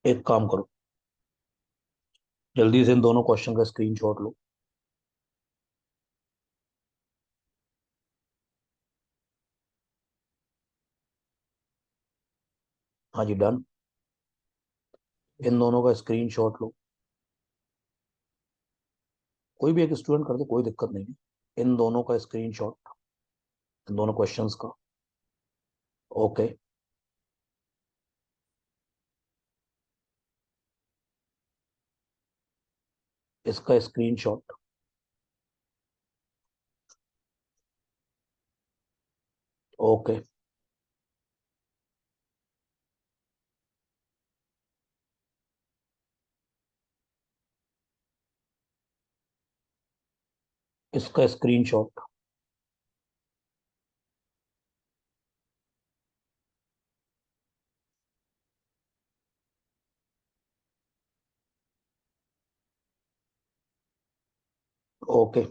एक काम करो, जल्दी से इन दोनों क्वेश्चन का स्क्रीनशॉट लो। हाँ जी, डन। इन दोनों का स्क्रीनशॉट लो। कोई भी एक स्टूडेंट कर दे, कोई दिक्कत नहीं है। इन दोनों का स्क्रीनशॉट, इन दोनों क्वेश्चंस का। ओके। इसका स्क्रीनशॉट। ओके। इसका स्क्रीनशॉट। ओके।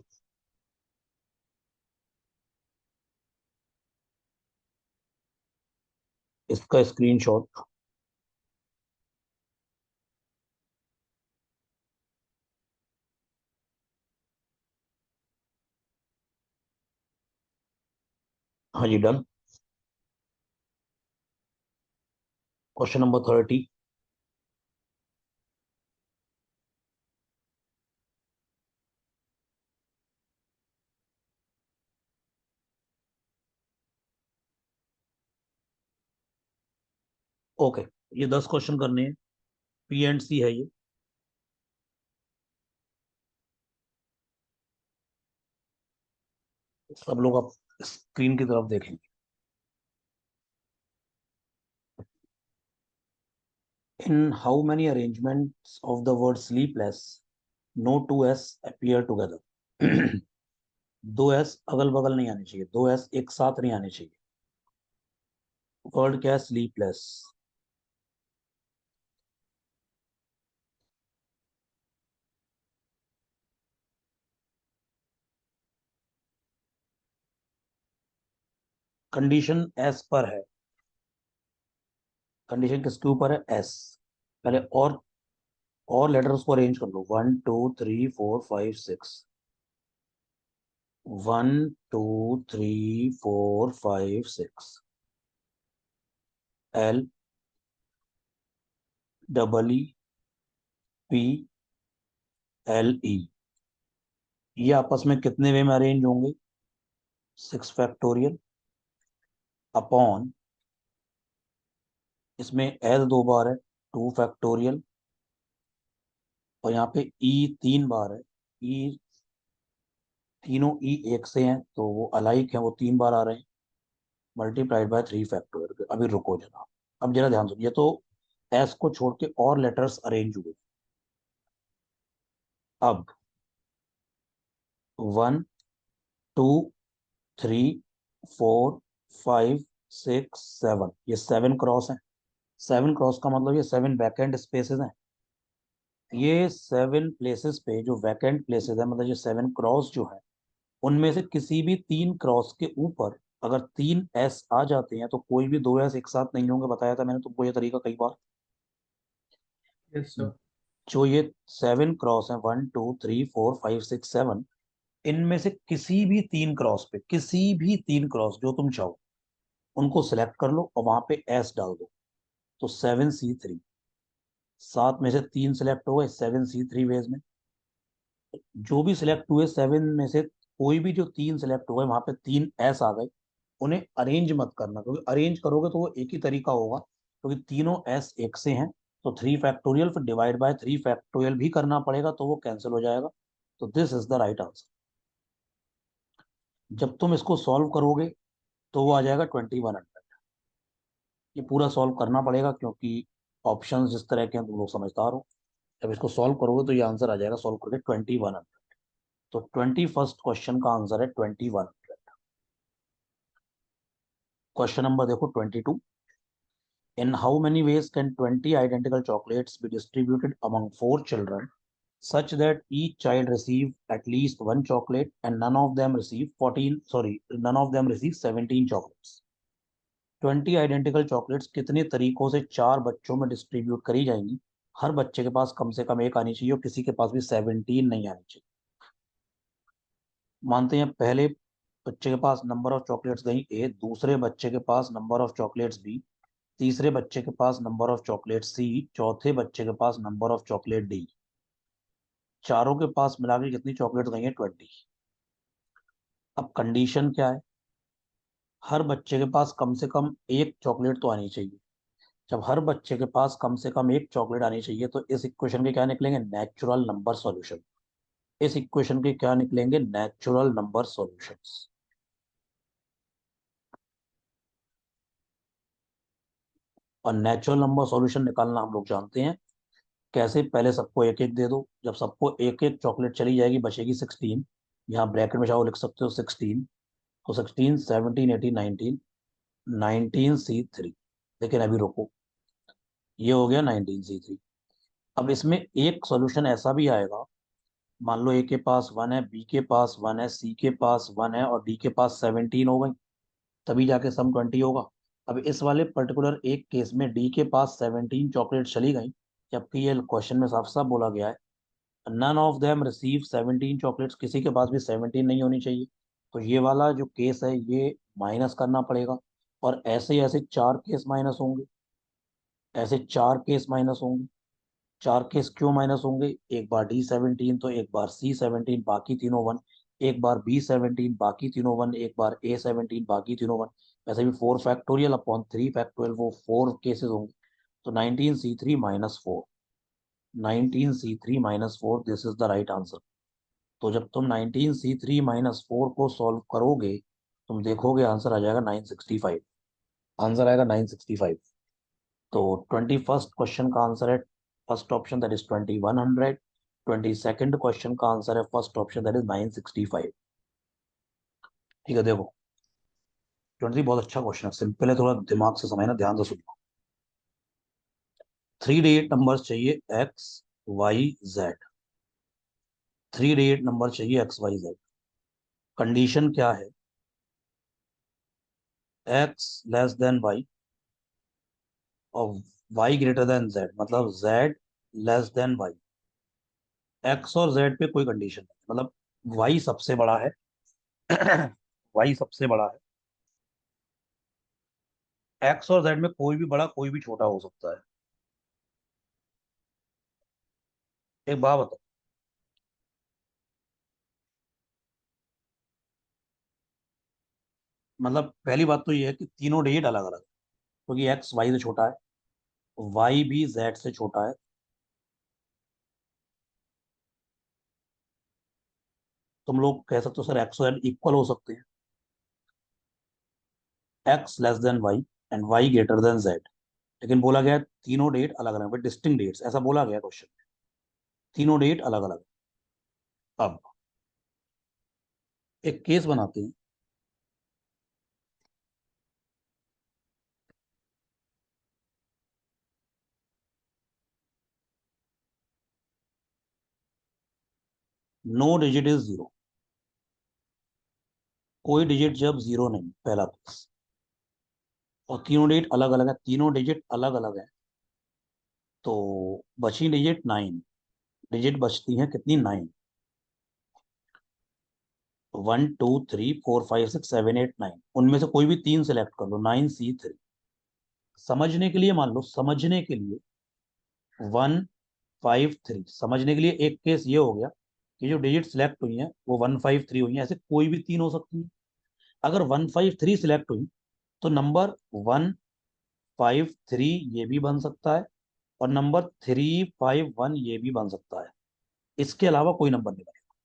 इसका स्क्रीनशॉट। हाँ जी, डन। Question number 30। ओके। ये 10 क्वेश्चन करने हैं। पी एंड सी है ये। सब लोग आप स्क्रीन की तरफ देख लीजिए। In how many arrangements of the word sleepless no two S appear together. दो एस अगल बगल नहीं आने चाहिए, दो एस एक साथ नहीं आने चाहिए। वर्ड क्या है? स्लीपलेस। कंडीशन एस पर है। कंडीशन किसके ऊपर है? एस। पहले और लेटर्स को अरेंज कर लो। 1 2 3 4 5 6। 1 2 3 4 5 6। L, double E, P, L E. ये आपस में कितने वे में अरेंज होंगे? 6 फैक्टोरियल अपॉन, इसमें एल 2 बार है, 2 फैक्टोरियल। और यहाँ पे ई 3 बार है। ई, तीनों ई एक से हैं तो वो अलाइक हैं, वो 3 बार आ रहे हैं। Multiplied by 3 factorial. अभी रुको जरा, अब जरा ध्यान सुनिए तो। एस को छोड़ के और लेटर्स अरेंज हुए। अब 1 2 3 4 5 6 7, ये 7 क्रॉस है। 7 क्रॉस का मतलब ये 7 वैकेंट स्पेसेस हैं। ये 7 प्लेसेस पे जो वैकेंट प्लेसेस है, मतलब ये 7 क्रॉस जो है, उनमें से किसी भी 3 क्रॉस के ऊपर अगर 3 एस आ जाते हैं तो कोई भी 2 एस एक साथ नहीं होंगे। बताया था मैंने तुमको ये तरीका कई बार। Yes sir. जो ये 7 क्रॉस है, 1 2 3 4 5 6 7, इनमें से किसी भी 3 क्रॉस पे, किसी भी 3 क्रॉस जो तुम चाहो उनको सिलेक्ट कर लो और वहां पे एस डाल दो। तो 7C3, 7 में से 3 सिलेक्ट हो गए 7C3 वेज में। जो भी सिलेक्ट हुए 7 में से कोई भी जो 3 सिलेक्ट हुए वहां पे 3 एस आ गए। उन्हें अरेंज मत करना, क्योंकि अरेंज करोगे तो वो एक ही तरीका होगा, क्योंकि तीनों एस एक से हैं। तो 3 फैक्टोरियल फिर डिवाइड बाय 3 फैक्टोरियल भी करना पड़ेगा, तो वो कैंसिल हो जाएगा। तो this is the right answer. जब तुम इसको सॉल्व करोगे तो वो आ जाएगा 2100। ये पूरा सॉल्व करना पड़ेगा क्योंकि ऑप्शंस जिस तरह के हैं तुम लोग समझदार हो। जब इसको सॉल्व करोगे तो ये आंसर आ जाएगा सॉल्व करके 2100। तो 21st क्वेश्चन का आंसर है 2100। क्वेश्चन नंबर देखो 22। In how many ways can 20 identical chocolates be distributed among 4 children such that each child receive at least one chocolate and none of them receive 17 chocolates? 20 identical chocolates कितने तरीकों से 4 बच्चों में distribute करी जाएंगी? हर बच्चे के पास कम से कम एक आनी चाहिए और किसी के पास भी 17 नहीं आनी चाहिए। मानते हैं पहले बच्चे के पास नंबर ऑफ चॉकलेट्स गई ए, दूसरे बच्चे के पास नंबर ऑफ चॉकलेट्स बी, तीसरे बच्चे के पास नंबर ऑफ चॉकलेट सी, चौथे बच्चे के पास नंबर ऑफ चॉकलेट डी। चारों के पास मिला के कितनी चॉकलेट्स गई हैं? 20। अब कंडीशन क्या है? हर बच्चे के पास कम से कम एक चॉकलेट तो आनी चाहिए। जब हर बच्चे के पास कम से कम एक चॉकलेट आनी चाहिए तो इस इक्वेशन के क्या निकलेंगे? Natural number solution. इस इक्वेशन के क्या निकलेंगे? Natural number solutions. और नेचुरल नंबर सॉल्यूशन निकालना हम लोग जानते हैं कैसे। पहले सबको एक एक दे दो, जब सबको एक एक चॉकलेट चली जाएगी बचेगी 16। यहाँ ब्रैकेट में चाहो लिख सकते हो 16। तो 16, 17, 18, 19, 19C3। लेकिन अभी रुको, ये हो गया 19C3। अब इसमें एक सॉल्यूशन ऐसा भी आएगा, मान लो ए के पास 1 है, बी के पास 1 है, सी के पास 1 है और डी के पास 17 हो गई, तभी जाके सम 20 होगा। अब इस वाले पर्टिकुलर एक केस में डी के पास 17 चॉकलेट चली गई, जबकि ये क्वेश्चन में साफ साफ बोला गया है none of them receive 17 chocolates, किसी के पास भी 17 नहीं होनी चाहिए। तो ये वाला जो केस है ये माइनस करना पड़ेगा। और ऐसे ऐसे 4 केस माइनस होंगे, ऐसे 4 केस माइनस होंगे। 4 केस क्यों माइनस होंगे? एक बार D17 तो एक बार C17, बाकी तीनों वन। एक बार B17 बाकी तीनों वन, एक बार A17 बाकी तीनों वन। वैसे भी 4 फैक्टोरियल अपॉन 3 फैक्टोरियल, वो 4 केसेस होंगे। तो 19C3 - 4, 19C3 - 4, this is the right answer. तो जब तुम 19C3 - 4 को सॉल्व करोगे, तुम देखोगे आंसर आ जाएगा 965। आंसर आएगा 965। तो 21st क्वेश्चन का आंसर है first option, that is 2100। 22nd question का आंसर है फर्स्ट ऑप्शन, दैट इज 965। ठीक है, देखो 23 बहुत अच्छा क्वेश्चन है, सिंपल है, थोड़ा दिमाग से समझना, ध्यान से सुनना। 3 डिजिट नंबर चाहिए X Y Z. 3 digit number चाहिए एक्स वाई जेड। कंडीशन क्या है? एक्स लेस देन वाई और वाई ग्रेटर देन जेड, मतलब Z less than Y. X और जेड पे कोई कंडीशन नहीं, मतलब वाई सबसे बड़ा है। वाई सबसे बड़ा है। एक्स और जेड में कोई भी बड़ा कोई भी छोटा हो सकता है। एक बात बताओ, मतलब पहली बात तो ये है कि तीनों डिजिट अलग अलग है, क्योंकि एक्स वाई से छोटा है, वाई भी जेड से छोटा है। तुम लोग कह सकते हो सर एक्स और जेड इक्वल हो सकते हैं, X less than Y and Y greater than Z. लेकिन बोला गया है तीनों डेट अलग अलग है, डिस्टिंक्ट डेट्स, ऐसा बोला गया क्वेश्चन में। तीनों डेट अलग अलग है। अब एक केस बनाते हैं। No digit is zero. कोई डिजिट जब जीरो नहीं, पहला केस। और तीनों डिजिट अलग अलग है, तीनों डिजिट अलग अलग है। तो बची डिजिट 9। डिजिट बचती है कितनी? 9। 1 2 3 4 5 6 7 8 9, उनमें से कोई भी तीन सिलेक्ट कर लो, 9C3। समझने के लिए मान लो, समझने के लिए 1 5 3, समझने के लिए एक केस ये हो गया कि जो डिजिट सिलेक्ट हुई है वो 1 5 3 हुई है, ऐसे कोई भी तीन हो सकती है। अगर 1 5 3 सिलेक्ट हुई तो नंबर 1 5 3 ये भी बन सकता है और नंबर 3 5 1 ये भी बन सकता है। इसके अलावा कोई नंबर नहीं बनेगा,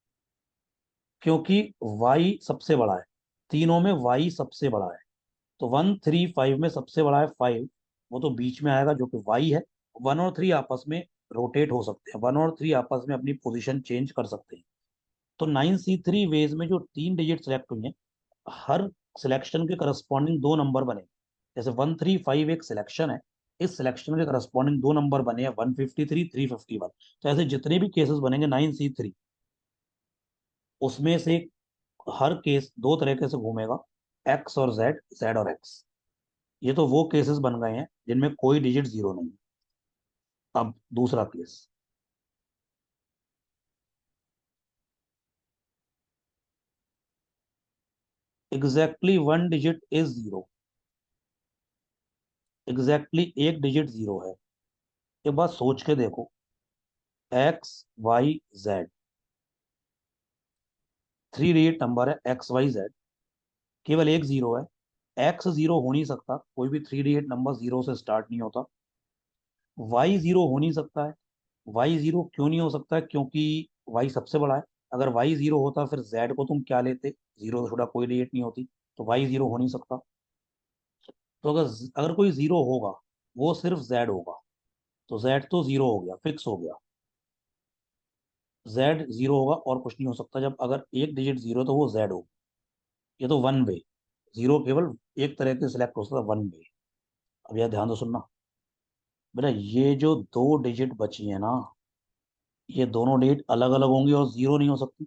क्योंकि y सबसे बड़ा है। तीनों में y सबसे बड़ा है। तो 1 3 5 में सबसे बड़ा है 5, वो तो बीच में आएगा जो कि y है। 1 और 3 आपस में रोटेट हो सकते हैं, 1 और 3 आपस में अपनी पोजीशन चेंज कर सकते हैं। तो 9C3 वेज में जो तीन डिजिट सेलेक्ट हुई हैं, हर सिलेक्शन के करस्पॉन्डिंग दो नंबर बने। जैसे 1 3 5 एक सिलेक्शन है, इस सिलेक्शन के करस्पॉन्डिंग दो नंबर बने हैं, 153 351। तो ऐसे जितने भी केसेस बनेंगे 9C3, उसमें से हर केस दो तरीके से घूमेगा, एक्स और जेड, जेड और एक्स। ये तो वो केसेस बन गए हैं जिनमें कोई डिजिट जीरो नहीं है। अब दूसरा case, exactly one digit is zero, exactly एक डिजिट जीरो है। ये बात सोच के देखो, X Y Z, three digit number है एक्स वाई जेड, केवल एक जीरो है। एक्स जीरो हो नहीं सकता, कोई भी थ्री डिजिट नंबर जीरो से स्टार्ट नहीं होता। वाई जीरो हो नहीं सकता है। वाई जीरो क्यों नहीं हो सकता है? क्योंकि वाई सबसे बड़ा है। अगर वाई जीरो होता फिर जेड को तुम क्या लेते? जीरो से छोटा कोई डिजिट नहीं होती। तो वाई जीरो हो नहीं सकता। तो अगर अगर कोई जीरो होगा, वो सिर्फ जेड होगा। तो जेड तो जीरो हो गया, फिक्स हो गया। जेड जीरो होगा और कुछ नहीं हो सकता। जब अगर एक डिजिट जीरो तो वो जेड होगा। ये तो वन वे, जीरो केवल एक तरह के सिलेक्ट हो सकता है, वन वे। अब यह ध्यान से सुनना बेटा, ये जो दो डिजिट बची है ना, ये दोनों डिजिट अलग अलग होंगी और जीरो नहीं हो सकती।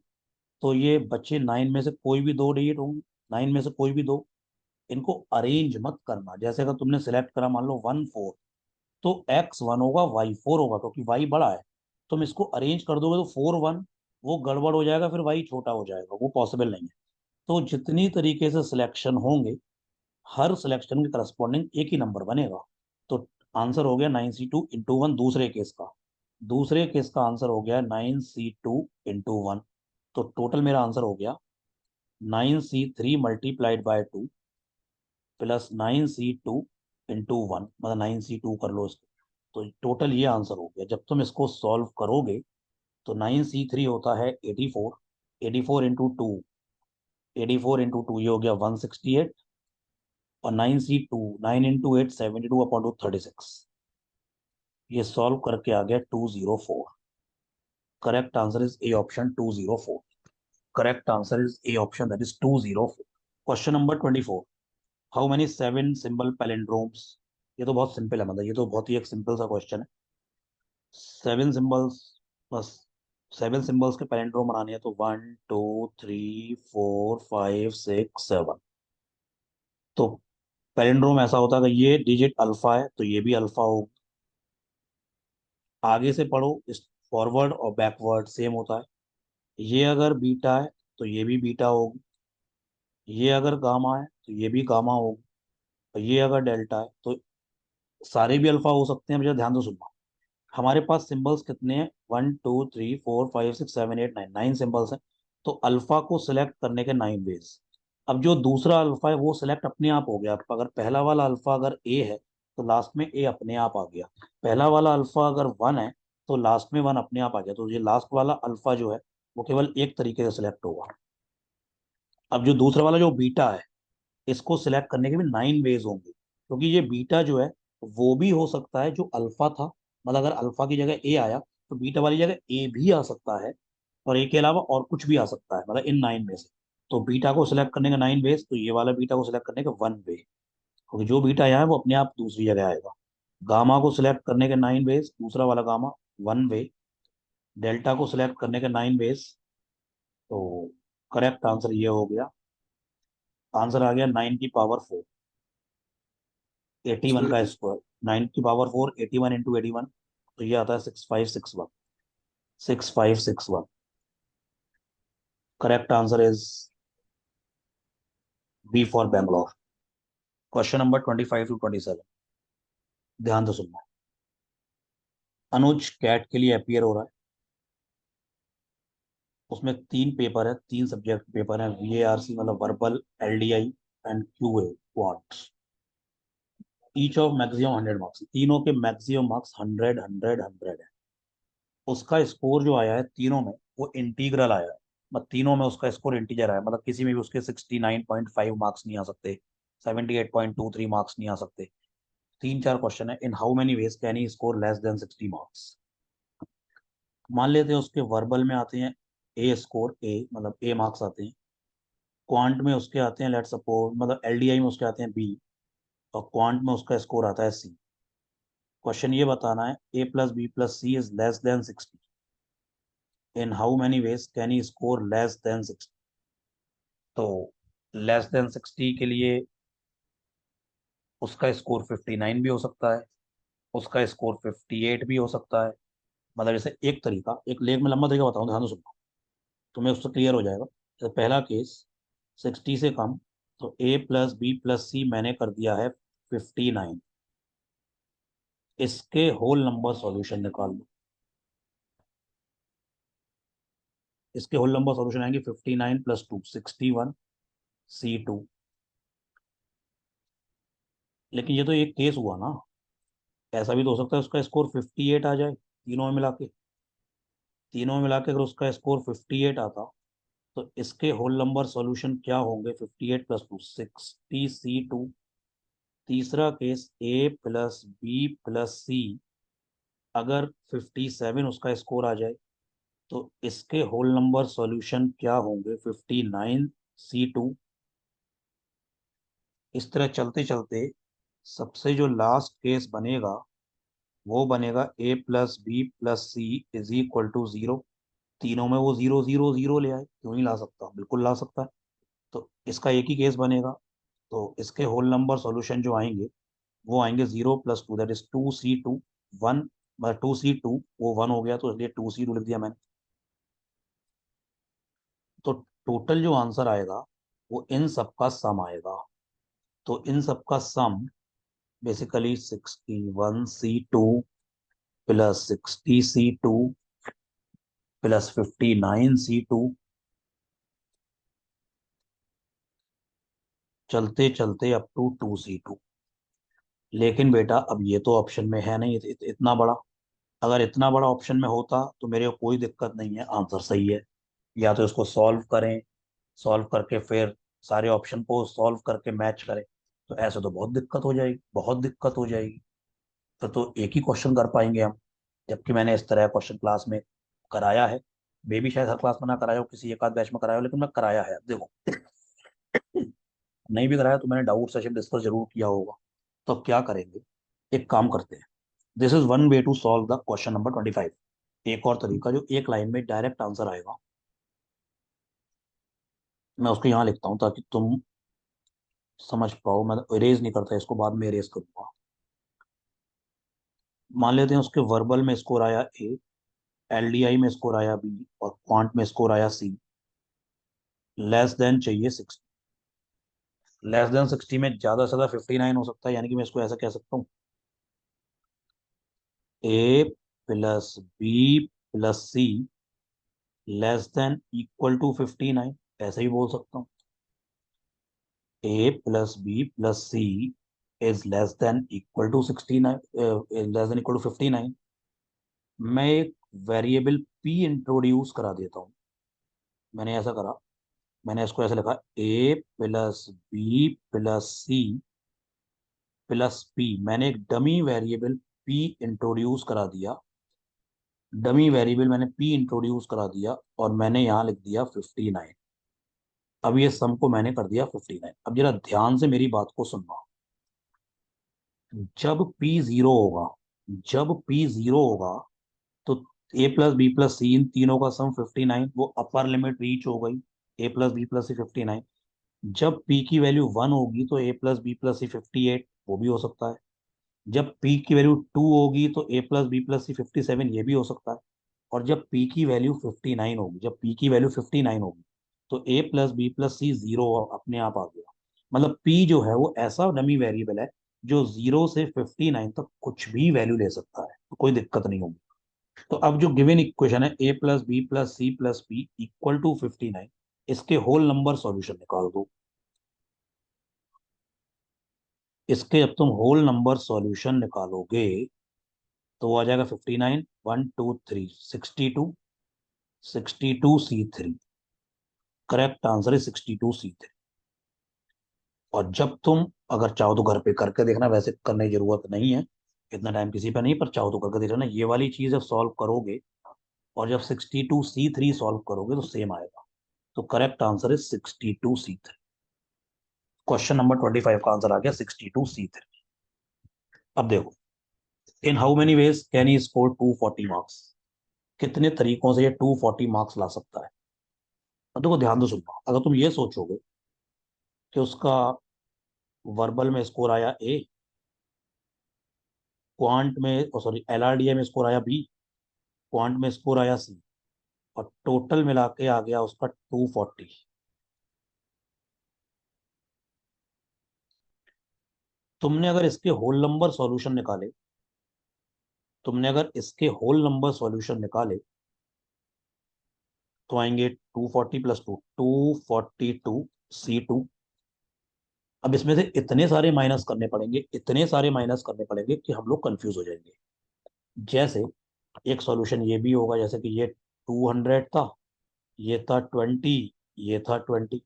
तो ये बच्चे नाइन में से कोई भी दो डिजिट होंगे, नाइन में से कोई भी दो। इनको अरेंज मत करना। जैसे अगर तुमने सिलेक्ट करा मान लो वन फोर, तो एक्स वन होगा वाई फोर होगा, क्योंकि वाई बड़ा है। तुम इसको अरेंज कर दोगे तो फोर वन, वो गड़बड़ हो जाएगा, फिर वाई छोटा हो जाएगा, वो पॉसिबल नहीं है। तो जितनी तरीके से सिलेक्शन होंगे, हर सिलेक्शन के करस्पॉन्डिंग एक ही नंबर बनेगा। तो आंसर हो गया 9C2 × 1 दूसरे केस का। दूसरे केस का आंसर हो गया 9C2 × 1। तो टोटल मेरा आंसर हो गया 9C3 × 2 प्लस 9C2 × 1, मतलब 9C2 कर लो इसको। तो टोटल ये आंसर हो गया। जब तुम इसको सॉल्व करोगे तो 9C3 होता है 84, 84 × 2, 84 × 2 ये हो गया 168। और 9C2, 9 × 8 72/236। ये सॉल्व करके आ गया 204। Correct answer is a option 204। Correct answer is a option, that is 204। Question number 24, how many seven symbol palindromes. ये तो बहुत सिंपल है, मतलब ये तो बहुत ही एक सिंपल सा क्वेश्चन है। सेवन सिंबल्स, बस सेवन सिंबल्स के पैलिंड्रोम बनाने हैं तो 1 2 3 4 5 6 7। तो पैलिंड्रोम ऐसा होता है कि ये डिजिट अल्फा है तो ये भी अल्फा हो। आगे से पढ़ो, इस फॉरवर्ड और बैकवर्ड सेम होता है। ये अगर बीटा है तो ये भी बीटा होगी। ये अगर गामा है तो ये भी गामा होगी। और ये अगर डेल्टा है तो सारे भी अल्फा हो सकते हैं। मुझे ध्यान से सुनना, हमारे पास सिंबल्स कितने हैं? 1 2 3 4 5 6 7 8 9, 9 सिंबल्स हैं। तो अल्फा को सिलेक्ट करने के 9 वेज। अब जो दूसरा अल्फा है वो सिलेक्ट अपने आप हो गया। अगर पहला वाला अल्फा अगर ए है तो लास्ट में ए अपने आप आ गया। पहला वाला अल्फा अगर वन है तो लास्ट में वन अपने आप आ गया। तो ये लास्ट वाला अल्फा जो है वो केवल एक तरीके से सिलेक्ट होगा। अब जो दूसरा वाला जो बीटा है, इसको सिलेक्ट करने के भी 9 वेज होंगे, क्योंकि ये बीटा जो है वो भी हो सकता है जो अल्फा था। मतलब अगर अल्फा की जगह ए आया तो बीटा वाली जगह ए भी आ सकता है। और ए के अलावा और कुछ भी आ सकता है, मतलब इन 9 में से। तो बीटा को सिलेक्ट करने का 9 वेज, तो ये वाला बीटा को सिलेक्ट करने का 1 वे, क्योंकि जो बीटा यहाँ है वो अपने आप दूसरी जगह आएगा। गामा को सिलेक्ट करने के 9 वेज, दूसरा वाला गामा 1 वे। डेल्टा को सिलेक्ट करने के 9 वेज। तो करेक्ट आंसर ये हो गया। आंसर आ गया 9 की पावर 4, 81 का स्क्वायर। 9 की पावर 4, 81 × 81। तो ये आता है 6561, 6561। Correct answer is B for Bangalore. Question number 25 to 27, ध्यान से सुनना। अनुज कैट के लिए अपियर हो रहा है। उसमें तीन पेपर है, तीन सब्जेक्ट पेपर है, VARC मतलब verbal, LDI and QA quant. Each of maximum 100 marks, तीनों के मैक्सिमम मार्क्स 100 100 100 है। उसका स्कोर जो आया है तीनों में वो इंटीग्रल आया है। मतलब तीनों में उसका स्कोर इंटीजर आया है, मतलब किसी में भी उसके 69.5 मार्क्स नहीं आ सकते, 78.23 मार्क्स नहीं आ सकते। तीन चार क्वेश्चन है, इन how many ways can he score less than 60 marks. मान लेते हैं उसके वर्बल में आते हैं ए स्कोर, ए मतलब ए मार्क्स आते हैं। क्वांट में उसके आते हैं, लेट सपोज मतलब LDI में उसके आते हैं B। और क्वांट में उसका स्कोर आता है C। क्वेश्चन ये बताना है A+B+C is less then 60, in how many ways can he score less than 60। तो लेस देन 60 के लिए उसका स्कोर 59 भी हो सकता है, उसका स्कोर 58 भी हो सकता है। मतलब जैसे एक तरीका, एक लेख में लंबा तरीका बताऊं, ध्यान से सुनना, तुम्हें उससे क्लियर हो जाएगा। जैसे पहला केस 60 से कम, तो a प्लस बी प्लस सी मैंने कर दिया है 59। इसके होल नंबर सॉल्यूशन निकाल लो। इसके होल नंबर सॉल्यूशन आएंगे 59 प्लस 2 61 C2। लेकिन ये तो एक केस हुआ ना, ऐसा भी तो हो सकता है उसका स्कोर 58 आ जाए, तीनों में मिला के। तीनों में मिला के अगर उसका स्कोर 58 आता, तो इसके होल नंबर सॉल्यूशन क्या होंगे? 58 प्लस 2 60 C2। तीसरा केस ए प्लस बी प्लस सी, अगर 57 उसका स्कोर आ जाए, तो इसके होल नंबर सॉल्यूशन क्या होंगे? 59 C2। इस तरह चलते चलते सबसे जो लास्ट केस बनेगा, वो बनेगा a plus b plus c is equal to 0। तीनों में वो 0 0 0 ले आए, क्यों नहीं ला सकता? बिल्कुल ला सकता है। तो इसका एक ही केस बनेगा। तो इसके होल नंबर सॉल्यूशन जो आएंगे, वो आएंगे 0 plus 2, that is 2C2 1। 2C2 वो 1 हो गया, तो इसलिए 2C2 लिख दिया मैंने। तो टोटल जो आंसर आएगा, वो इन सबका सम आएगा। तो इन सबका सम basically 61C2 plus 60C2 plus 59C2, चलते चलते अप टू 2C2। लेकिन बेटा अब ये तो ऑप्शन में है नहीं इतना बड़ा। अगर इतना बड़ा ऑप्शन में होता तो मेरे को कोई दिक्कत नहीं है, आंसर सही है। या तो इसको सॉल्व करें, सॉल्व करके फिर सारे ऑप्शन को सॉल्व करके मैच करें। तो ऐसे तो बहुत दिक्कत हो जाएगी, बहुत दिक्कत हो जाएगी। तो एक ही क्वेश्चन कर पाएंगे हम। जबकि मैंने इस तरह क्वेश्चन क्लास में कराया है। बेबी शायद हर क्लास में ना कराया हो, किसी एक आध बैच में कराया हो, लेकिन मैं कराया है। देखो, नहीं भी कराया तो मैंने डाउट सेशन डिस्कस जरूर किया होगा। तो अब क्या करेंगे, एक काम करते हैं। This is one way to solve the question number 25। एक और तरीका जो एक लाइन में डायरेक्ट आंसर आएगा, मैं उसको यहाँ लिखता हूँ ताकि तुम समझ पाओ। मैं इरेज नहीं करता इसको, बाद में इरेज करूंगा। मान लेते हैं उसके वर्बल में स्कोर आया ए, एलडीआई में स्कोर आया बी, और क्वांट में स्कोर आया सी। लेस देन चाहिए 60। लेस देन 60 में ज्यादा से ज्यादा 59 हो सकता है, यानी कि मैं इसको ऐसा कह सकता हूँ, a plus b plus c less than equal to 59। ऐसे ही बोल सकता हूँ, a plus b plus c is less than equal to 69, less than equal to 59। मैं एक वेरिएबल पी इंट्रोड्यूस करा देता हूँ। मैंने ऐसा करा, मैंने इसको ऐसे लिखा, a plus b plus c plus p. मैंने एक डमी वेरिएबल पी इंट्रोड्यूस करा दिया। डमी वेरिएबल मैंने पी इंट्रोड्यूस करा दिया, और मैंने यहाँ लिख दिया 59। अब ये सम को मैंने कर दिया 59। अब जरा ध्यान से मेरी बात को सुनना। जब पी जीरो होगा, जब पी जीरो होगा, तो ए प्लस बी प्लस सी इन तीनों का सम 59, वो अपर लिमिट रीच हो गई। ए प्लस बी प्लस सी 59। जब पी की वैल्यू 1 होगी, तो ए प्लस बी प्लस सी 58, वो भी हो सकता है। जब पी की वैल्यू 2 होगी, तो ए प्लस बी प्लस सी 57, ये भी हो सकता है। और जब पी की वैल्यू 59 होगी, जब पी की वैल्यू 59 होगी, तो ए प्लस बी प्लस सी 0 अपने आप आ गया। मतलब पी जो है वो ऐसा डमी वेरिएबल है, जो 0 से 59 तक कुछ भी वैल्यू ले सकता है, तो कोई दिक्कत नहीं होगी। तो अब जो गिवन इक्वेशन है, a plus b plus c plus p equal to 59, इसके होल नंबर सॉल्यूशन निकाल दो। इसके जब तुम होल नंबर सॉल्यूशन निकालोगे, तो वो आ जाएगा 59 1 2 3 62, 62C3। करेक्ट आंसर है 62C3। और जब तुम अगर चाहो तो घर पे करके देखना, वैसे करने की जरूरत नहीं है, इतना टाइम किसी पे नहीं, पर चाहो तो करके देख लेना। ये वाली चीज जब सॉल्व करोगे, और जब 62C3 सॉल्व करोगे, तो सेम आएगा। तो करेक्ट आंसर है 62C3। क्वेश्चन नंबर 25 का आंसर आ गया 62C3। अब देखो, इन how many ways can he score 240 marks? कितने तरीकों से ये 240 मार्क्स ला सकता है? अब देखो ध्यान से सुनना। अगर तुम ये सोचोगे कि उसका वर्बल में स्कोर आया ए, क्वांट में सॉरी एलआरडीए में स्कोर आया बी, क्वांट में स्कोर आया सी, और टोटल मिला के आ गया उसका 240। तुमने अगर इसके होल नंबर सॉल्यूशन निकाले, तुमने अगर इसके होल नंबर सॉल्यूशन निकाले तो आएंगे 240 प्लस 242 C2। अब इसमें से इतने सारे माइनस करने पड़ेंगे, इतने सारे माइनस करने पड़ेंगे कि हम लोग कंफ्यूज हो जाएंगे। जैसे एक सॉल्यूशन ये भी होगा, जैसे कि ये 200 था, ये था 20, ये था 20,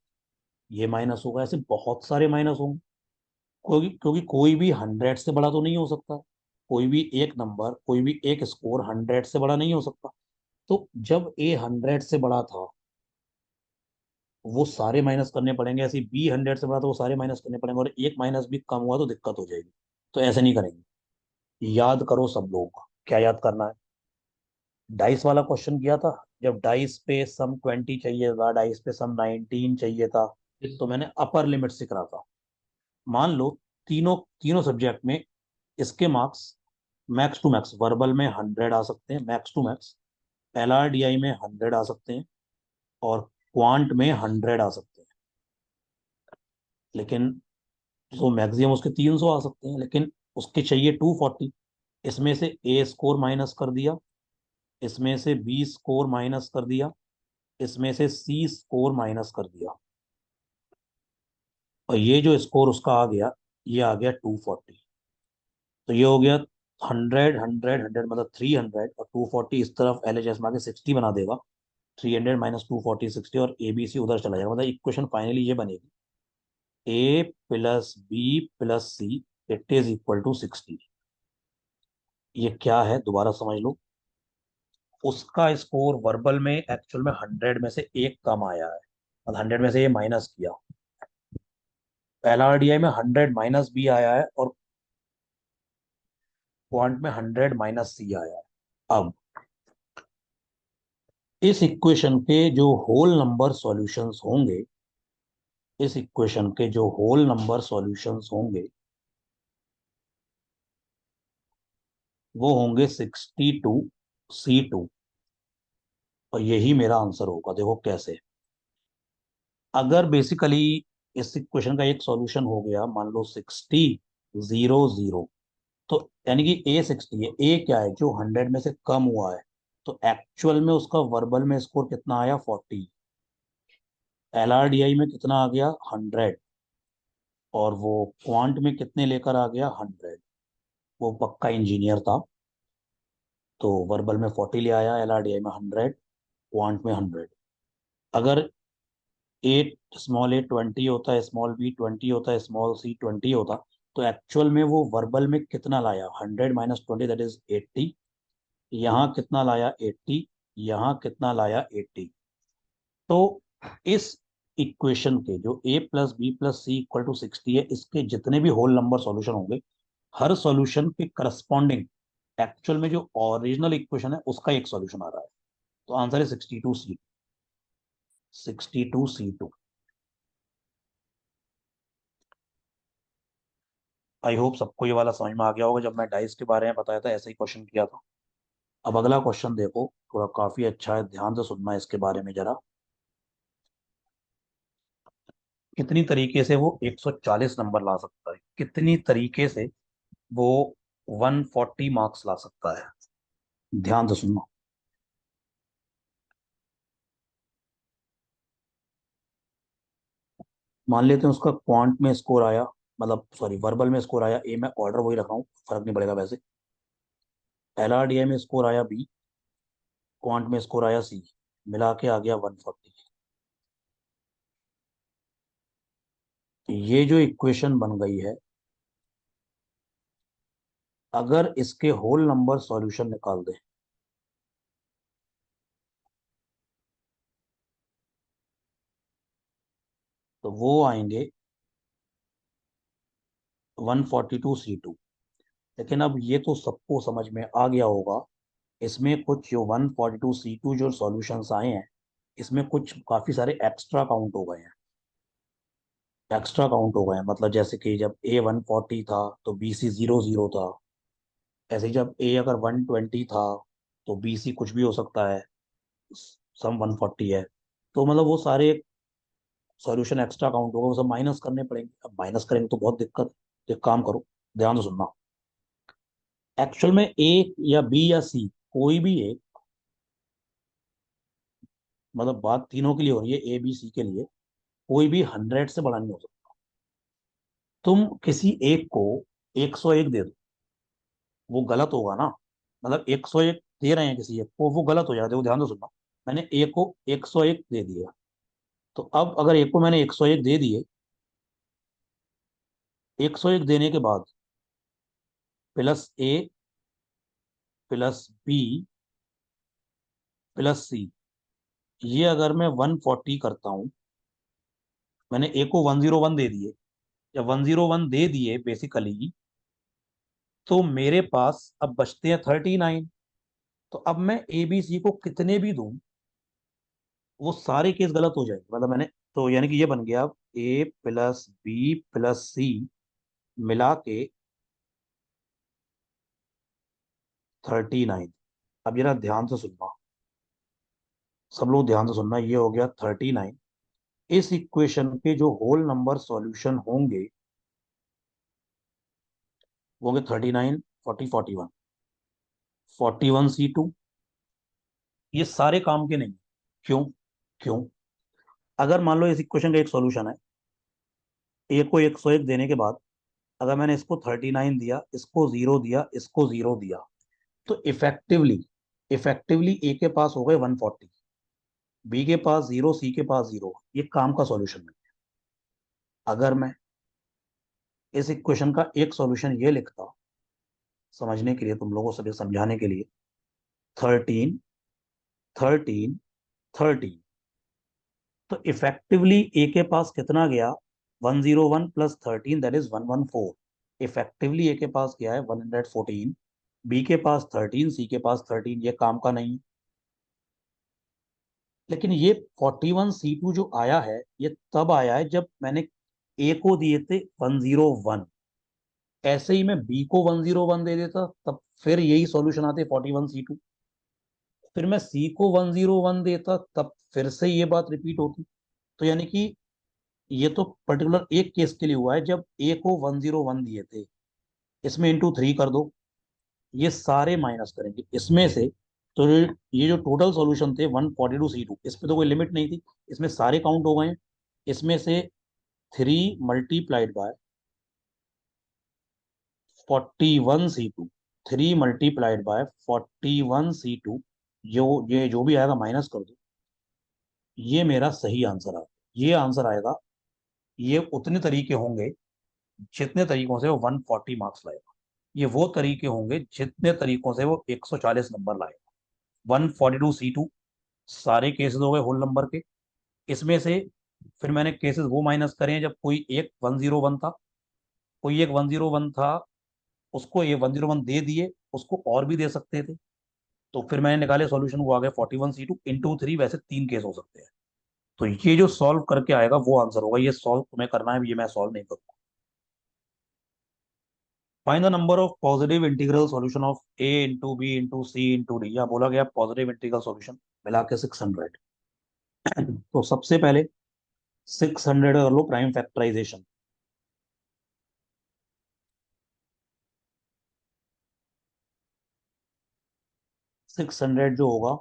ये माइनस होगा। ऐसे बहुत सारे माइनस होंगे, क्योंकि कोई भी 100 से बड़ा तो नहीं हो सकता। कोई भी एक नंबर, कोई भी एक स्कोर 100 से बड़ा नहीं हो सकता। तो जब ए 100 से बड़ा था, वो सारे माइनस करने पड़ेंगे। ऐसे बी 100 से बड़ा तो वो सारे माइनस करने पड़ेंगे, और एक माइनस भी कम हुआ तो दिक्कत हो जाएगी। तो ऐसे नहीं करेंगे। याद करो सब लोग, क्या याद करना है। डाइस वाला क्वेश्चन किया था, जब डाइस पे सम 20 चाहिए था, डाइस पे सम 19 चाहिए था, Yes. तो मैंने अपर लिमिट से करा था। मान लो तीनों तीनों सब्जेक्ट में इसके marks max to max, verbal में 100 आ सकते हैं मैक्स टू मैक्स, एलआरडीआई में 100 आ सकते हैं, और क्वांट में 100 आ सकते हैं। लेकिन तो मैक्सिमम उसके 300 आ सकते हैं, लेकिन उसके चाहिए 240। इसमें से ए स्कोर माइनस कर दिया, इसमें से बी स्कोर माइनस कर दिया, इसमें से सी स्कोर माइनस कर दिया, और ये जो स्कोर उसका आ गया, ये आ गया 240। तो ये हो गया 100 100 100, मतलब 300, और 240 इस तरफ एल एच एस में आके 60 बना देगा। 300 माइनस 240 60, और ए बी सी उधर चला जाएगा। मतलब इक्वेशन फाइनली ये बनेगी, a plus b plus c it is equal to 60। ये क्या है दोबारा समझ लो। उसका स्कोर वर्बल में एक्चुअल में 100 में से एक कम आया है, मतलब 100 में से ये माइनस किया। एलआरडीआई में 100 माइनस बी आया है, और क्वांट में 100 माइनस सी आया है। अब इस इक्वेशन के जो होल नंबर सॉल्यूशंस होंगे, इस इक्वेशन के जो होल नंबर सॉल्यूशंस होंगे, वो होंगे 62 C2, और यही मेरा आंसर होगा। देखो कैसे। अगर बेसिकली इस इक्वेशन का एक सॉल्यूशन हो गया, मान लो 60 0 0, तो यानी कि ए 60 है। ए क्या है, जो 100 में से कम हुआ है। तो एक्चुअल में उसका वर्बल में स्कोर कितना आया, 40। एलआरडीआई में कितना आ गया, 100, और वो क्वांट में कितने लेकर आ गया, 100। वो पक्का इंजीनियर था, तो वर्बल में 40 ले आया, एलआरडीआई में 100, क्वांट में 100। अगर ए स्मॉल ए 20 होता है, स्मॉल बी 20 होता है, स्मॉल सी 20 होता, तो एक्चुअल में वो वर्बल में कितना लाया, 100 माइनस 20 दैट इज 80। यहाँ कितना लाया, 80। यहाँ कितना लाया, 80। तो इस इक्वेशन के जो a plus b plus c equal to 60 है, इसके जितने भी होल नंबर सॉल्यूशन होंगे, हर सॉल्यूशन के करस्पॉन्डिंग एक्चुअल में जो ओरिजिनल इक्वेशन है उसका एक सॉल्यूशन आ रहा है। तो आंसर है 62 C, 62 C2। आई होप सबको ये वाला समझ में आ गया होगा। जब मैं डाइस के बारे में बताया था, ऐसे ही क्वेश्चन किया था। अब अगला क्वेश्चन देखो, थोड़ा काफी अच्छा है, ध्यान से सुनना इसके बारे में जरा। कितनी तरीके से वो 140 नंबर ला सकता है, कितनी तरीके से वो 140 मार्क्स ला सकता है। ध्यान से सुनना। मान लेते हैं उसका क्वांट में स्कोर आया, मतलब सॉरी वर्बल में स्कोर आया ए, में ऑर्डर वही रख रहा हूँ, फर्क नहीं पड़ेगा वैसे। एलआरडीआई में स्कोर आया बी, क्वांट में स्कोर आया सी, मिला के आ गया 140। ये जो इक्वेशन बन गई है, अगर इसके होल नंबर सॉल्यूशन निकाल दे, तो वो आएंगे 142 C2। लेकिन अब ये तो सबको समझ में आ गया होगा, इसमें कुछ जो 142 C2 जो सॉल्यूशंस आए हैं, इसमें कुछ काफी सारे एक्स्ट्रा काउंट हो गए हैं। एक्स्ट्रा काउंट हो गए, मतलब जैसे कि जब ए 140 था तो बी सी 00 था। ऐसे ही जब ए अगर 120 था तो बी सी कुछ भी हो सकता है, सम 140 है। तो मतलब वो सारे सॉल्यूशन एक्स्ट्रा काउंट होगा, वो सब माइनस करने पड़ेंगे। अब माइनस करेंगे तो बहुत दिक्कत है। तो एक काम करो, ध्यान से सुनना। एक्चुअल में ए या बी या सी, कोई भी एक, मतलब बात तीनों के लिए हो रही है, ए बी सी के लिए, कोई भी 100 से बड़ा नहीं हो सकता। तुम किसी एक को 101 दे दो, वो गलत होगा ना। मतलब 101 दे रहे हैं किसी एक को, वो गलत हो जाएगा। देखो ध्यान से सुनना, मैंने ए को 101 दे दिया। तो अब अगर ए को मैंने 101 दे दिए, 101 देने के बाद प्लस ए प्लस बी प्लस सी, ये अगर मैं 140 करता हूं, मैंने ए को 101 दे दिए, या 101 दे दिए बेसिकली, तो मेरे पास अब बचते हैं 39। तो अब मैं ए बी सी को कितने भी दूं, वो सारे केस गलत हो जाएंगे। मतलब मैंने, तो यानी कि ये बन गया ए प्लस बी प्लस सी मिला के 39। अब ये ना ध्यान से सुनना, सब लोग ध्यान से सुनना, ये हो गया 39। इस इक्वेशन के जो होल नंबर सॉल्यूशन होंगे वो होंगे 39, 40, 41, 41C2। ये सारे काम के नहीं। क्यों? क्यों? अगर मान लो इस इक्वेशन का एक सॉल्यूशन है, ए को 101 देने के बाद अगर मैंने इसको 39 दिया, इसको 0 दिया, इसको 0 दिया, तो इफेक्टिवली इफेक्टिवली ए के पास हो गए 140, बी के पास 0, सी के पास 0। ये काम का सॉल्यूशन नहीं है। अगर मैं इस इक्वेशन का एक सॉल्यूशन ये लिखता, समझने के लिए, तुम लोगों से समझाने के लिए, 13, 13, 13, तो इफेक्टिवली ए के पास कितना गया? 101 प्लस 13, दैट इज 114। इफेक्टिवली ए के पास गया है 114, बी के पास 13, सी के पास 13। ये काम का नहीं। लेकिन ये 41C2 जो आया है, ये तब आया है जब मैंने ए को दिए थे 101। ऐसे ही मैं बी को 101 दे देता, तब फिर यही सॉल्यूशन आते 41C2। फिर मैं सी को 101 देता, तब फिर से ये बात रिपीट होती। तो यानी कि ये तो पर्टिकुलर एक केस के लिए हुआ है जब ए को 101 दिए थे। इसमें इंटू 3 कर दो, ये सारे माइनस करेंगे इसमें से। तो ये जो टोटल सॉल्यूशन थे 142C2, इस पे तो कोई लिमिट नहीं थी, इसमें सारे काउंट हो गए हैं। इसमें से 3 × 41C2, 3 × 41C2, जो ये जो भी आएगा माइनस कर दो। ये मेरा सही आंसर आएगा। ये आंसर आएगा। ये उतने तरीके होंगे जितने तरीकों से वो 140 मार्क्स लाएगा। ये वो तरीके होंगे जितने तरीकों से वो 140 नंबर लाएगा। 142C2 सारे केसेस हो गए होल नंबर के। इसमें से फिर मैंने केसेस वो माइनस करे हैं जब कोई एक 101 था, कोई एक 101 था, उसको ये 101 दे दिए, उसको और भी दे सकते थे। तो फिर मैंने निकाले सॉल्यूशन, वो आ गया 41C2 इंटू 3। वैसे तीन केस हो सकते हैं। तो ये जो सॉल्व करके आएगा वो आंसर होगा। ये सॉल्व तुम्हें करना है, ये मैं सॉल्व नहीं करूंगा। Find the number of positive integral solution of a into b into c into d. या बोला गया पॉजिटिव इंटीग्रल सॉल्यूशन मिला के 600। तो सबसे पहले 600 कर लो प्राइम फैक्टराइजेशन। 600 जो होगा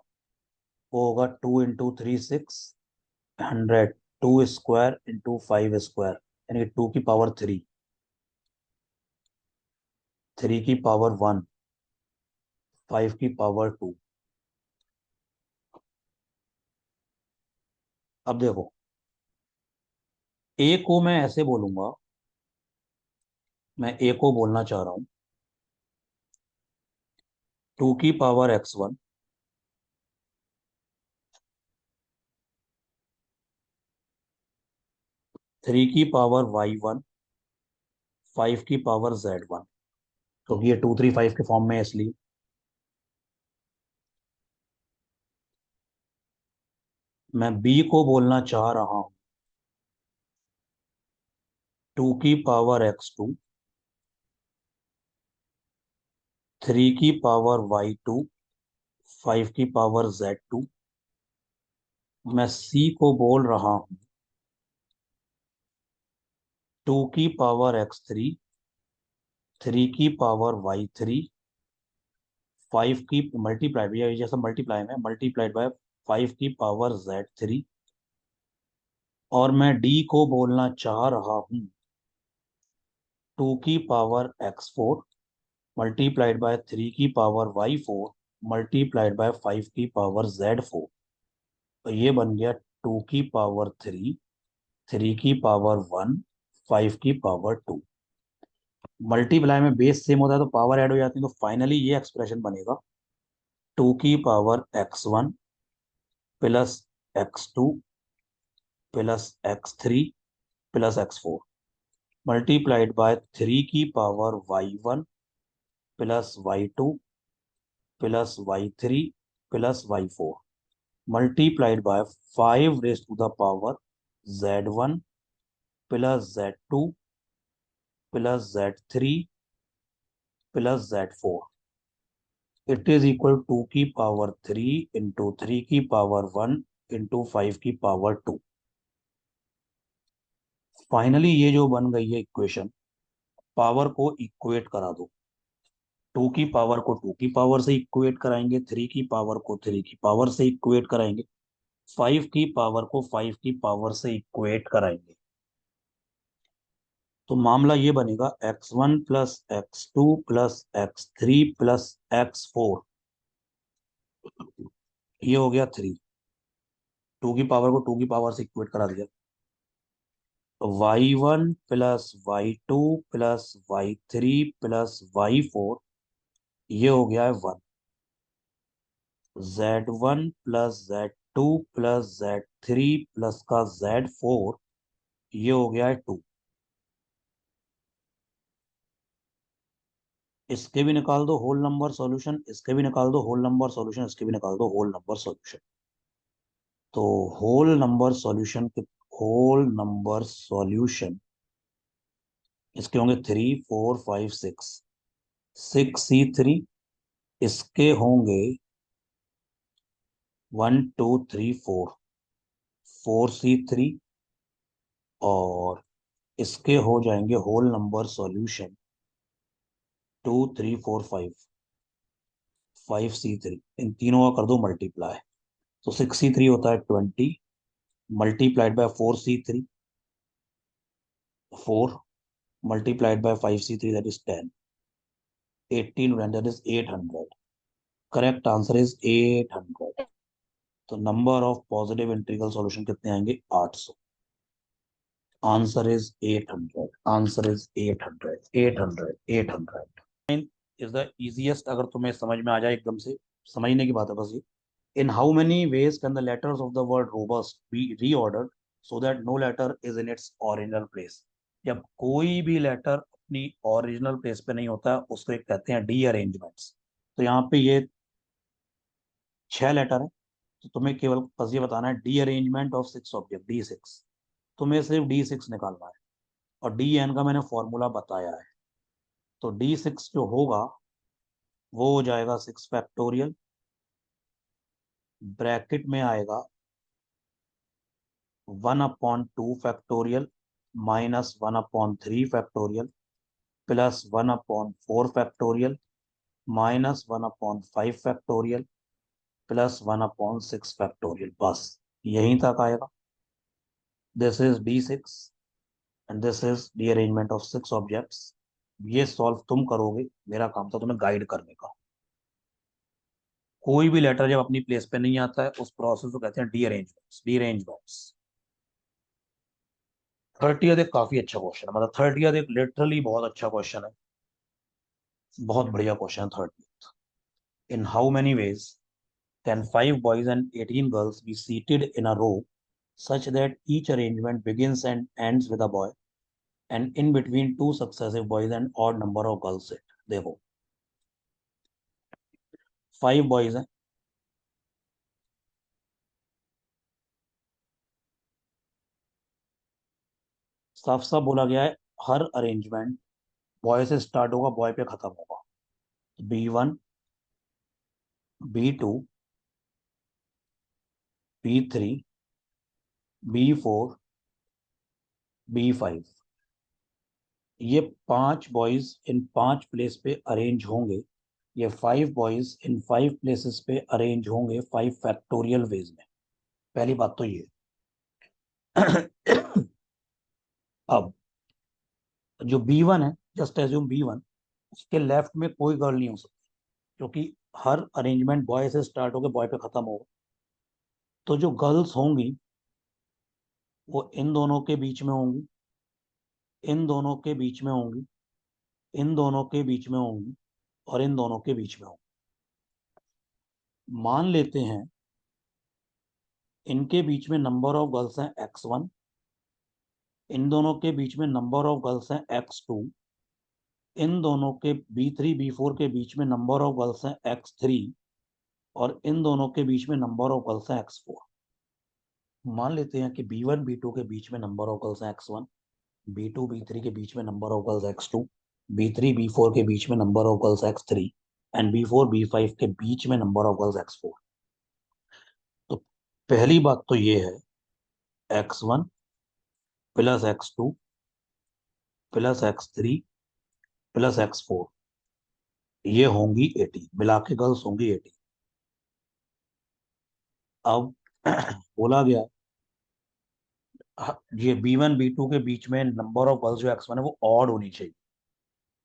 वो होगा 2 × 3 6, 100, 2² × 5², यानी कि 2 की पावर 3, 3 की पावर 1, 5 की पावर 2। अब देखो, ए को मैं ऐसे बोलूंगा, मैं ए को बोलना चाह रहा हूं 2 की पावर x1, 3 की पावर y1, 5 की पावर z1। क्योंकि ये 2 3 5 के फॉर्म में है इसलिए। मैं बी को बोलना चाह रहा हूं टू की पावर x2, 3 की पावर y2, 5 की पावर z2। मैं c को बोल रहा हूं 2 की पावर x3, 3 की पावर y3, 5 की मल्टीप्लाई भैया, ये जैसा मल्टीप्लाई में मल्टीप्लाइड बाय 5 की पावर z3। और मैं d को बोलना चाह रहा हूं 2 की पावर x4 मल्टीप्लाइड बाय 3 की पावर y4 मल्टीप्लाइड बाय 5 की पावर z4। तो ये बन गया 2 की पावर 3, 3 की पावर 1, 5 की पावर 2। मल्टीप्लाई में बेस सेम होता है तो पावर ऐड हो जाती है, तो फाइनली ये एक्सप्रेशन बनेगा 2 की power x1 plus x2 plus x3 plus x4 multiplied by 3 की power y1 plus y2 plus y3 plus y4 multiplied by 5 raise to the power z1 plus z2 plus z3 plus z4। It is equal 2 की power 3 into 3 की power 1 into 5 की power 2। Finally ये जो बन गई है equation, power को equate करा दो। 2 की पावर को 2 की पावर से इक्वेट कराएंगे, 3 की पावर को 3 की पावर से इक्वेट कराएंगे, 5 की पावर को 5 की पावर से इक्वेट कराएंगे। तो मामला ये बनेगा x1 plus x2 plus x3 plus x4। ये हो गया 3। 2 की पावर को 2 की पावर से इक्वेट करा दिया, तो y1 plus y2 plus y3 plus y4 ये हो गया है 1। z1 plus z2 plus z3 plus का z4 ये हो गया है 2। इसके भी निकाल दो होल नंबर सॉल्यूशन, इसके भी निकाल दो होल नंबर सॉल्यूशन, इसके भी निकाल दो होल नंबर सॉल्यूशन। तो whole number solution, whole number solution इसके होंगे 3 4 5 6, 6c3। इसके होंगे 1 2 3 4, 4c3। और इसके हो जाएंगे होल नंबर सॉल्यूशन 2 3 4 5, 5c3। इन तीनों का कर दो मल्टीप्लाई, तो 6c3 होता है 20 multiplied by 4c3, 4 multiplied by 5c3, that is 10, 18 when that is 800। Correct answer is 800। तो number of positive integral solution कितने आएंगे? 800। Answer is 800, answer is 800, 800, 800 is the easiest. अगर तुम्हें समझ में आ जाए एकदम से, समझने की बात है बस ये। In how many ways can the letters of the word robust be reordered so that no letter is in its original place? जब कोई भी लेटर अपनी ओरिजिनल प्लेस पे नहीं होता उसको एक कहते हैं डी अरेंजमेंट्स। तो यहाँ पे ये 6 लेटर है, तो तुम्हें केवल बस ये बताना है D arrangement of 6 object, D6। तुम्हें सिर्फ D6 निकालना है, और DN का मैंने फॉर्मूला बताया है। तो D6 जो होगा वो हो जाएगा 6 फैक्टोरियल, ब्रैकेट में आएगा 1/2 factorial minus 1/3 factorial plus 1/4 factorial minus 1/5 factorial plus 1/6 factorial. बस यहीं तक आएगा। This is D6 and this is D arrangement of 6 objects. ये सॉल्व तुम करोगे, मेरा काम था तुम्हें गाइड करने का। कोई भी लेटर जब अपनी प्लेस पे नहीं आता है उस प्रोसेस को कहते हैं D arrangements, D arrangements. 30th एक काफी अच्छा क्वेश्चन है, मतलब 30th एक लिटरली बहुत अच्छा क्वेश्चन है, बहुत बढ़िया क्वेश्चन है 30th। In how many ways can 5 boys and 18 girls be seated in a row such that each arrangement begins and ends with a boy and in between two successive boys and odd number of girls sit? देखो 5 boys हैं, साफ साफ बोला गया है हर arrangement boy से start होगा, boy पे खत्म होगा। B1, B2, B3, B4, B5, ये 5 बॉयज इन 5 प्लेस पे अरेंज होंगे। ये 5 बॉयज इन 5 प्लेसेस पे अरेंज होंगे 5 फैक्टोरियल वेज में। पहली बात तो ये। अब जो B1 है, जस्ट एज्यूम B1, उसके लेफ्ट में कोई गर्ल नहीं हो सकती, क्योंकि हर अरेंजमेंट बॉय से स्टार्ट होकर बॉय पे खत्म होगा। तो जो गर्ल्स होंगी वो इन दोनों के बीच में होंगी, इन दोनों के बीच में होंगी, इन दोनों के बीच में होंगी, और इन दोनों के बीच में होंगी। मान लेते हैं इनके बीच में नंबर ऑफ गर्ल्स हैं X1, इन दोनों के बीच में नंबर ऑफ गर्ल्स हैं X2, इन दोनों के B3 B4 के बीच में नंबर ऑफ गर्ल्स हैं X3, और इन दोनों के बीच में नंबर ऑफ गर्ल्स हैं X4। मान लेते हैं कि B1 B2 के बीच में नंबर ऑफ गर्ल्स हैं X1, B2 B3 के बीच में number of girls X2, B3 B4 के बीच में number of girls X3, and B4 B5 के बीच में नंबर ऑफ गर्ल्स X4। तो पहली बात तो ये है, X1 plus X2 plus X3 plus X4, ये होंगी 80, मिला के गर्ल्स होंगी 80। अब बोला गया, ये B1 B2 के बीच में नंबर ऑफ गर्ल्स जो X1 है वो ऑड होनी चाहिए।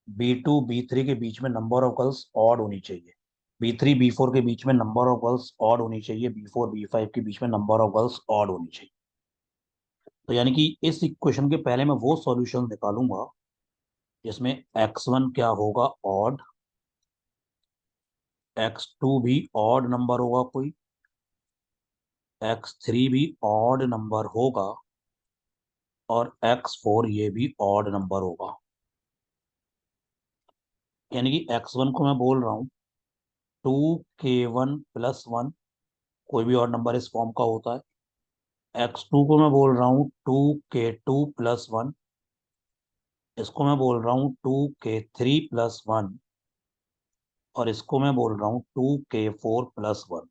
B2 B3 के बीच में नंबर ऑफ गर्ल्स ऑड होनी चाहिए। B3 B4 के बीच में नंबर ऑफ गर्ल्स ऑड होनी चाहिए। B4 B5 के बीच में नंबर ऑफ गर्ल्स ऑड होनी चाहिए। तो यानी कि इस इक्वेशन के पहले मैं वो सॉल्यूशन निकालूंगा जिसमें X1 क्या होगा, ऑड, X2 भी ऑड नंबर होगा कोई, X3 भी ऑड नंबर होगा, और X4 ये भी ऑड नंबर होगा। यानी कि X1 को मैं बोल रहा हूँ 2K1 + 1, कोई भी ऑड नंबर इस फॉर्म का होता है। X2 को मैं बोल रहा हूँ 2K2 + 1, इसको मैं बोल रहा हूँ 2K3 + 1, और इसको मैं बोल रहा हूँ 2K4 + 1।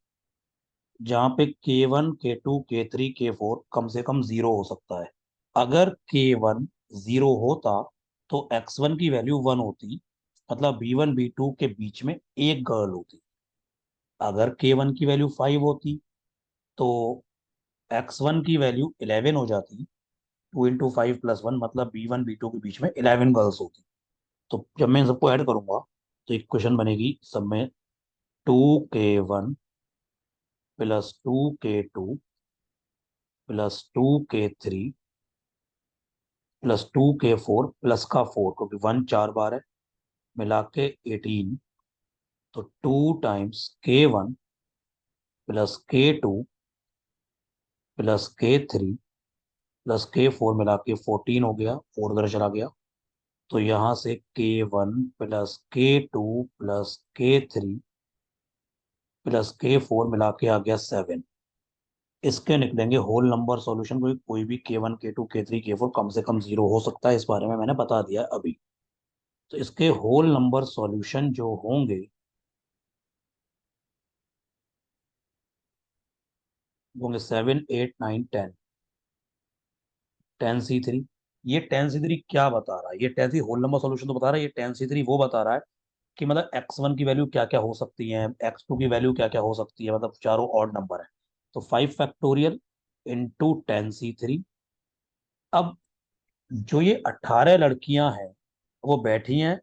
जहाँ पे K1 K2 K3 K4 कम से कम 0 हो सकता है। अगर K1 0 होता तो X1 की वैल्यू 1 होती, मतलब B1 B2 के बीच में एक गर्ल होती। अगर K1 की वैल्यू 5 होती तो X1 की वैल्यू 11 हो जाती। 2 × 5 + 1 मतलब B1 B2 के बीच में 11 गर्ल्स होती। तो जब मैं इन सबको ऐड करूंगा तो इक्वेशन बनेगी सब में 2K1 + 2K2 + 2K3 +2K4 plus का 4, क्योंकि 1 4 बार है, मिला के 18। तो 2 × K1 + K2 + K3 +K4 मिला के 14 हो गया, 4 उधर चला गया। तो यहाँ से K1 + K2 + K3 +K4 मिला के आ गया 7। इसके निकलेंगे होल नंबर सॉल्यूशन। कोई भी K1 K2 K3 K4 कम से कम 0 हो सकता है, इस बारे में मैंने बता दिया अभी। तो इसके होल नंबर सॉल्यूशन जो होंगे वो होंगे 7 8 9 10। 10C3, ये 10C3 क्या बता रहा है? ये 10C होल नंबर सॉल्यूशन तो बता रहा है, ये 10C3 वो बता रहा है कि मतलब X1 की वैल्यू क्या क्या हो सकती है, X2 की वैल्यू क्या क्या हो सकती है, मतलब चारों ऑड नंबर है। तो 5 फैक्टोरियल इंटू 10C3। अब जो ये 18 लड़कियां हैं वो बैठी हैं,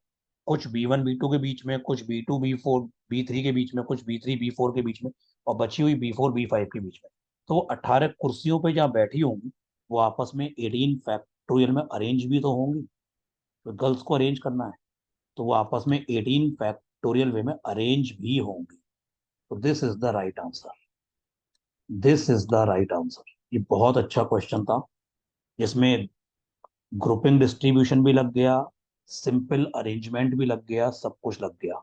कुछ B1 B2 के बीच में, कुछ B2 B4 B3 के बीच में, कुछ B3 B4 के बीच में, और बची हुई B4 B5 के बीच में। तो वो 18 कुर्सियों पे जहाँ बैठी होंगी वो आपस में 18 फैक्टोरियल में अरेंज भी तो होंगी। तो गर्ल्स को अरेंज करना है तो वो आपस में 18 फैक्टोरियल वे में अरेंज भी होंगी। तो this is the right answer, this is the right answer. ये बहुत अच्छा क्वेश्चन था, जिसमें ग्रुपिंग डिस्ट्रीब्यूशन भी लग गया, सिंपल अरेंजमेंट भी लग गया, सब कुछ लग गया।